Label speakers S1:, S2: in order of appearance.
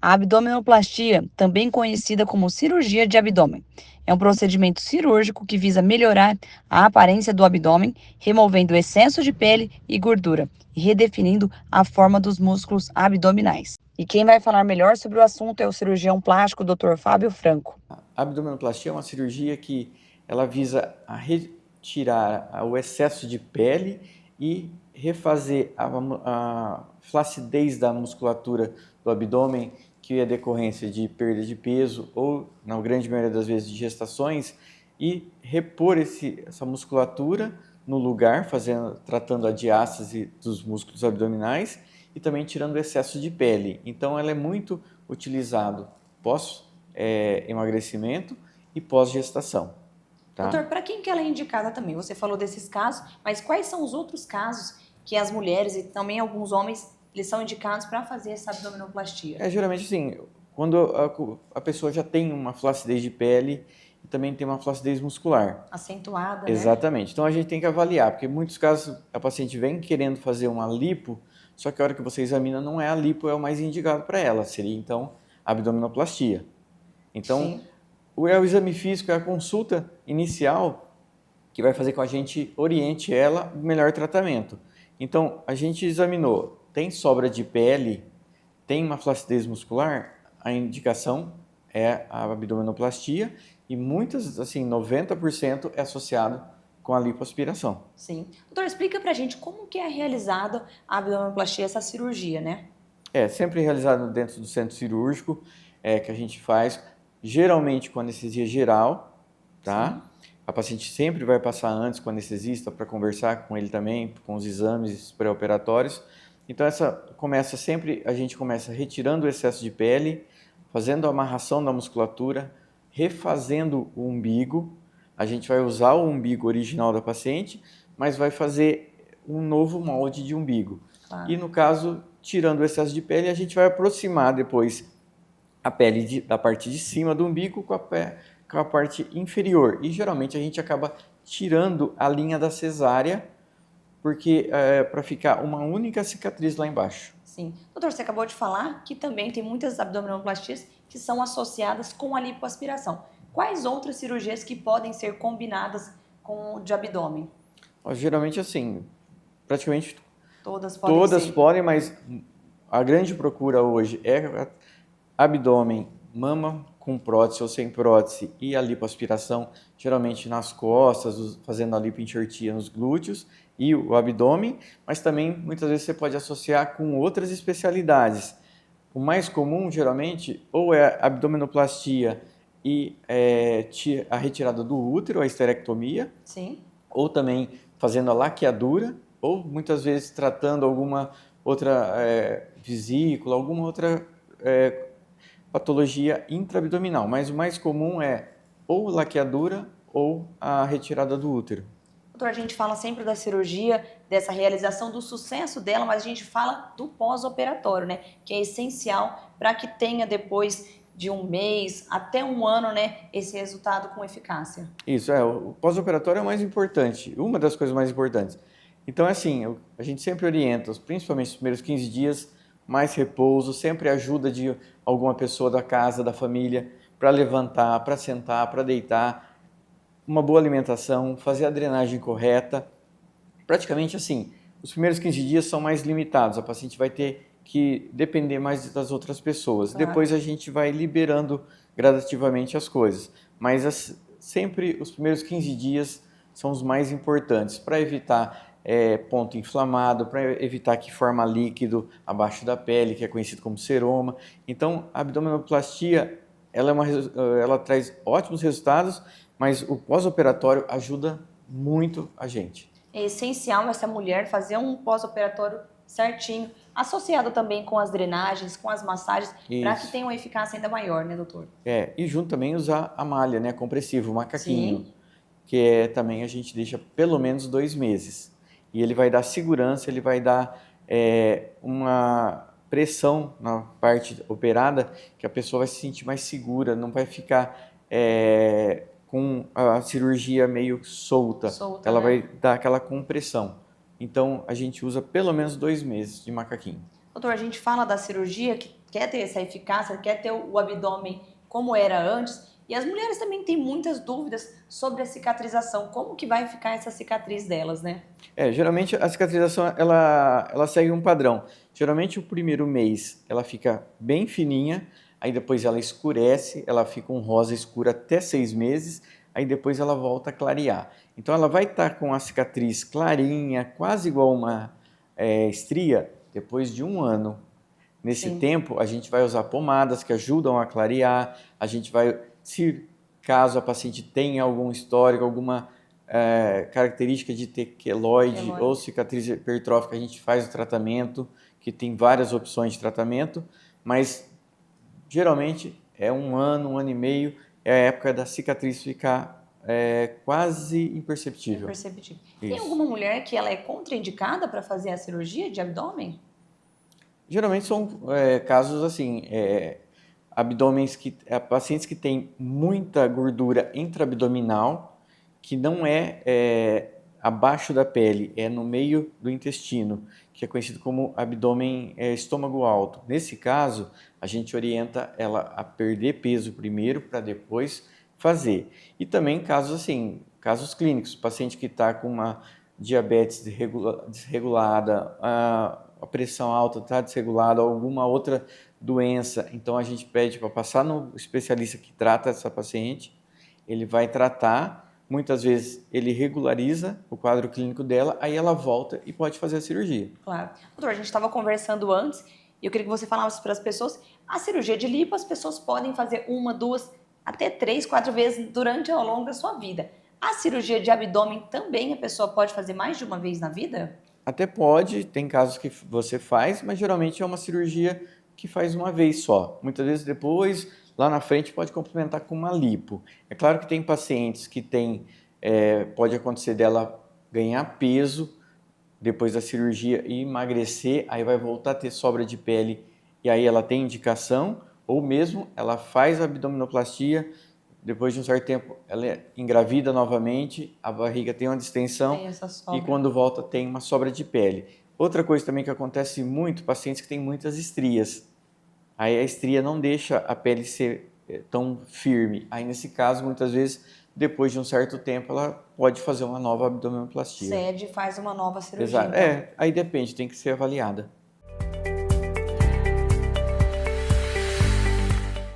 S1: A abdominoplastia, também conhecida como cirurgia de abdômen, é um procedimento cirúrgico que visa melhorar a aparência do abdômen, removendo excesso de pele e gordura e redefinindo a forma dos músculos abdominais. E quem vai falar melhor sobre o assunto é o cirurgião plástico Dr. Fábio Franco.
S2: A abdominoplastia é uma cirurgia que ela visa a retirar o excesso de pele e refazer a flacidez da musculatura do abdômen, que é decorrência de perda de peso ou, na grande maioria das vezes, de gestações, e repor essa musculatura no lugar, tratando a diástase dos músculos abdominais e também tirando o excesso de pele. Então, ela é muito utilizado emagrecimento e pós-gestação. Tá?
S3: Doutor, para quem que ela é indicada também? Você falou desses casos, mas quais são os outros casos que as mulheres e também alguns homens eles são indicados para fazer essa abdominoplastia?
S2: Geralmente, assim, quando a pessoa já tem uma flacidez de pele e também tem uma flacidez muscular.
S3: Acentuada,
S2: Exatamente. Então, a gente tem que avaliar, porque em muitos casos a paciente vem querendo fazer uma lipo, só que a hora que você examina não é a lipo, é o mais indicado para ela. Seria, então, a abdominoplastia. Então,
S3: Sim.
S2: o exame físico é a consulta inicial que vai fazer com que a gente oriente ela o melhor tratamento. Então, a gente examinou, tem sobra de pele, tem uma flacidez muscular, a indicação é a abdominoplastia e muitas, assim, 90% é associado com a lipoaspiração.
S3: Sim. Doutor, explica pra gente como que é realizada a abdominoplastia, essa cirurgia, né?
S2: Sempre realizado dentro do centro cirúrgico, que a gente faz, geralmente com anestesia geral, tá?
S3: Sim.
S2: A paciente sempre vai passar antes com o anestesista para conversar com ele também, com os exames pré-operatórios. Então, a gente começa retirando o excesso de pele, fazendo a amarração da musculatura, refazendo o umbigo. A gente vai usar o umbigo original da paciente, mas vai fazer um novo molde de umbigo.
S3: Claro.
S2: E no caso, tirando o excesso de pele, a gente vai aproximar depois a pele da parte de cima do umbigo com a parte inferior. E geralmente a gente acaba tirando a linha da cesárea, porque para ficar uma única cicatriz lá embaixo.
S3: Sim. Doutor, você acabou de falar que também tem muitas abdominoplastias que são associadas com a lipoaspiração. Quais outras cirurgias que podem ser combinadas com de abdômen?
S2: Geralmente, assim, praticamente
S3: Todas
S2: podem, mas a grande procura hoje é abdômen, mama com prótese ou sem prótese e a lipoaspiração, geralmente nas costas, fazendo a lipoenxertia nos glúteos e o abdômen, mas também muitas vezes você pode associar com outras especialidades. O mais comum, geralmente, ou é a abdominoplastia e a retirada do útero, a esterectomia,
S3: Sim.
S2: ou também fazendo a laqueadura, ou muitas vezes tratando alguma outra vesícula, alguma outra patologia intraabdominal, mas o mais comum é ou laqueadura ou a retirada do útero.
S3: Doutor, a gente fala sempre da cirurgia, dessa realização, do sucesso dela, mas a gente fala do pós-operatório, né? Que é essencial para que tenha depois de um mês até um ano, né, esse resultado com eficácia.
S2: Isso, o pós-operatório é o mais importante, uma das coisas mais importantes. Então, assim, a gente sempre orienta, principalmente os primeiros 15 dias, mais repouso, sempre ajuda de alguma pessoa da casa, da família, para levantar, para sentar, para deitar, uma boa alimentação, fazer a drenagem correta. Praticamente assim, os primeiros 15 dias são mais limitados, a paciente vai ter que depender mais das outras pessoas.
S3: Claro.
S2: Depois a gente vai liberando gradativamente as coisas, mas sempre os primeiros 15 dias são os mais importantes para evitar ponto inflamado, para evitar que forma líquido abaixo da pele, que é conhecido como seroma. Então, a abdominoplastia ela traz ótimos resultados, mas o pós-operatório ajuda muito a gente.
S3: É essencial essa mulher fazer um pós-operatório certinho, associado também com as drenagens, com as massagens, para que tenha uma eficácia ainda maior, né, doutor?
S2: E junto também usar a malha, né, compressivo, o macaquinho,
S3: Sim.
S2: que também a gente deixa pelo menos 2 meses. E ele vai dar segurança, ele vai dar uma pressão na parte operada, que a pessoa vai se sentir mais segura, não vai ficar com a cirurgia meio solta. Ela
S3: né?
S2: vai dar aquela compressão. Então, a gente usa pelo menos 2 meses de macaquinho.
S3: Doutor, a gente fala da cirurgia que quer ter essa eficácia, quer ter o abdômen como era antes. E as mulheres também têm muitas dúvidas sobre a cicatrização. Como que vai ficar essa cicatriz delas, né?
S2: Geralmente a cicatrização ela segue um padrão. Geralmente o primeiro mês ela fica bem fininha, aí depois ela escurece, ela fica um rosa escuro até 6 meses, aí depois ela volta a clarear. Então ela vai estar com a cicatriz clarinha, quase igual uma estria, depois de um ano. Nesse
S3: Sim.
S2: tempo, a gente vai usar pomadas que ajudam a clarear, a gente vai, se caso a paciente tenha algum histórico, alguma característica de ter queloide ou cicatriz hipertrófica, a gente faz o tratamento, que tem várias opções de tratamento, mas geralmente é um ano e meio, é a época da cicatriz ficar quase imperceptível.
S3: Imperceptível.
S2: Isso.
S3: Tem alguma mulher que ela é contraindicada para fazer a cirurgia de abdômen?
S2: Geralmente são casos assim, abdômenes pacientes que têm muita gordura intraabdominal, que não é abaixo da pele, é no meio do intestino, que é conhecido como abdômen estômago alto. Nesse caso, a gente orienta ela a perder peso primeiro para depois fazer. E também casos assim, casos clínicos, paciente que está com uma diabetes desregulada, a pressão alta está desregulada, alguma outra doença, então a gente pede para passar no especialista que trata essa paciente, ele vai tratar, muitas vezes ele regulariza o quadro clínico dela, aí ela volta e pode fazer a cirurgia.
S3: Claro. Doutor, a gente estava conversando antes e eu queria que você falasse para as pessoas, a cirurgia de lipo as pessoas podem fazer 1, 2, até 3, 4 vezes ao longo da sua vida. A cirurgia de abdômen também a pessoa pode fazer mais de uma vez na vida?
S2: Até pode, tem casos que você faz, mas geralmente é uma cirurgia que faz uma vez só. Muitas vezes depois, lá na frente, pode complementar com uma lipo. É claro que tem pacientes que pode acontecer dela ganhar peso depois da cirurgia e emagrecer, aí vai voltar a ter sobra de pele e aí ela tem indicação, ou mesmo ela faz a abdominoplastia, depois de um certo tempo ela engravida novamente, a barriga tem uma distensão e quando volta tem uma sobra de pele. Outra coisa também que acontece muito, pacientes que têm muitas estrias. Aí a estria não deixa a pele ser tão firme. Aí nesse caso, muitas vezes, depois de um certo tempo, ela pode fazer uma nova abdominoplastia.
S3: Cede e faz uma nova cirurgia.
S2: Exato.
S3: Então.
S2: Aí depende, tem que ser avaliada.